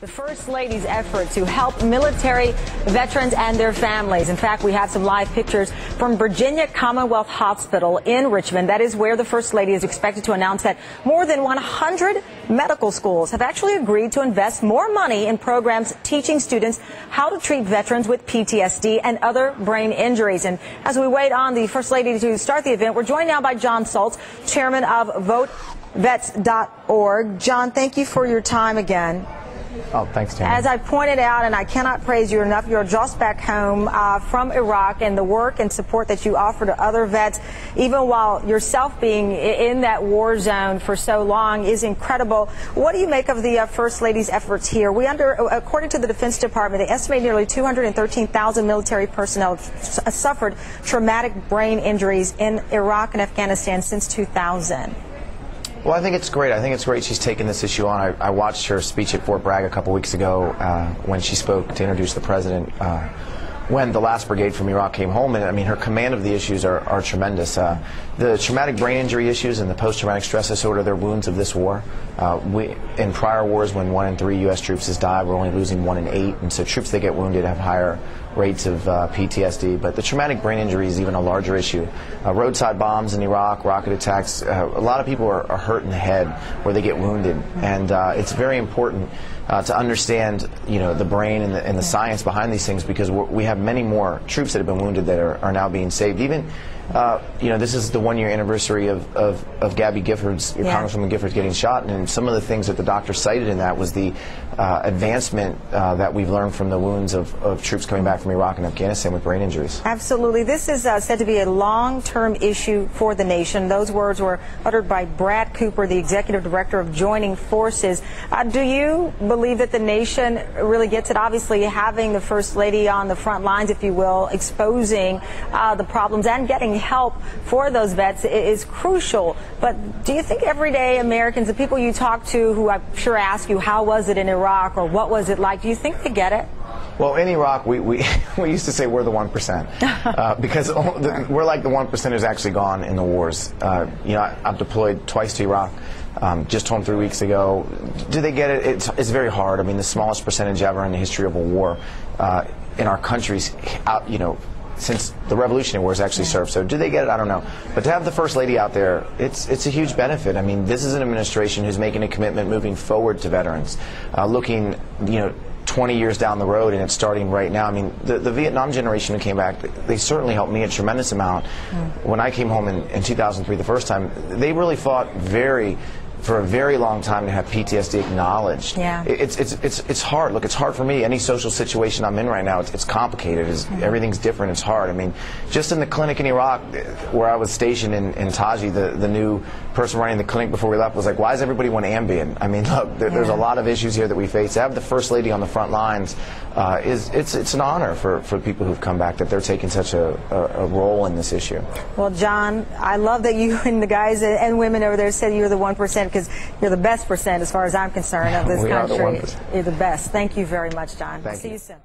the First Lady's effort to help military veterans and their families. In fact, we have some live pictures from Virginia Commonwealth Hospital in Richmond. That is where the First Lady is expected to announce that more than 100 medical schools have actually agreed to invest more money in programs teaching students how to treat veterans with PTSD and other brain injuries. And as we wait on the First Lady to start the event, we're joined now by Jon Soltz, chairman of VoteVets.org. Jon, thank you for your time again. Oh, thanks, Tamron. As I pointed out, and I cannot praise you enough, you're just back home from Iraq, and the work and support that you offer to other vets, even while yourself being in that war zone for so long, is incredible. What do you make of the First Lady's efforts here? According to the Defense Department, they estimate nearly 213,000 military personnel have suffered traumatic brain injuries in Iraq and Afghanistan since 2000. Well, I think it's great. I think it's great she's taken this issue on. I watched her speech at Fort Bragg a couple weeks ago when she spoke to introduce the president when the last brigade from Iraq came home. And I mean, her command of the issues are tremendous. The traumatic brain injury issues and the post-traumatic stress disorder, they're wounds of this war. In prior wars, when 1 in 3 U.S. troops has died, we're only losing 1 in 8. And so troops that get wounded have higher rates of PTSD. But the traumatic brain injury is even a larger issue. Roadside bombs in Iraq, rocket attacks, a lot of people are hurt in the head where they get wounded. And it's very important to understand, the brain and the science behind these things, because we have many more troops that have been wounded that are now being saved. Even, this is the 1-year anniversary of Gabby Giffords, Congresswoman Giffords, getting shot, and some of the things that the doctor cited in that was the advancement that we've learned from the wounds of troops coming back from Iraq and Afghanistan with brain injuries. Absolutely. This is said to be a long-term issue for the nation. Those words were uttered by Brad Cooper, the executive director of Joining Forces. Do you believe that the nation really gets it? Obviously, having the First Lady on the front lines, if you will, exposing the problems and getting help for those vets is crucial. But do you think everyday Americans, the people you talk to who I'm sure ask you, how was it in Iraq or what was it like, do you think they get it? Well, in Iraq, we used to say we're the 1%, because we're like the 1% who's actually gone in the wars. I've deployed twice to Iraq, just home 3 weeks ago. Do they get it? It's very hard. I mean, the smallest percentage ever in the history of a war in our countries, since the Revolutionary Wars actually served. So do they get it? I don't know. But to have the First Lady out there, it's a huge benefit. I mean, this is an administration who's making a commitment moving forward to veterans, looking, 20 years down the road, and it's starting right now. I mean, the Vietnam generation who came back, they certainly helped me a tremendous amount. When I came home in 2003 the first time, they really fought for a very long time to have PTSD acknowledged. Yeah. It's hard. Look, it's hard for me. Any social situation I'm in right now, it's complicated. Everything's different. It's hard. I mean, just in the clinic in Iraq, where I was stationed in Taji, the new person running the clinic before we left was like, why does everybody want Ambien? I mean, look, there's a lot of issues here that we face. To have the First Lady on the front lines it's an honor for people who've come back, that they're taking such a role in this issue. Well, Jon, I love that you and the guys and women over there said you're the 1%, because you're the best percent as far as I'm concerned of this country. Are the 1%. You're the best. Thank you very much, Jon. Thank See you you soon.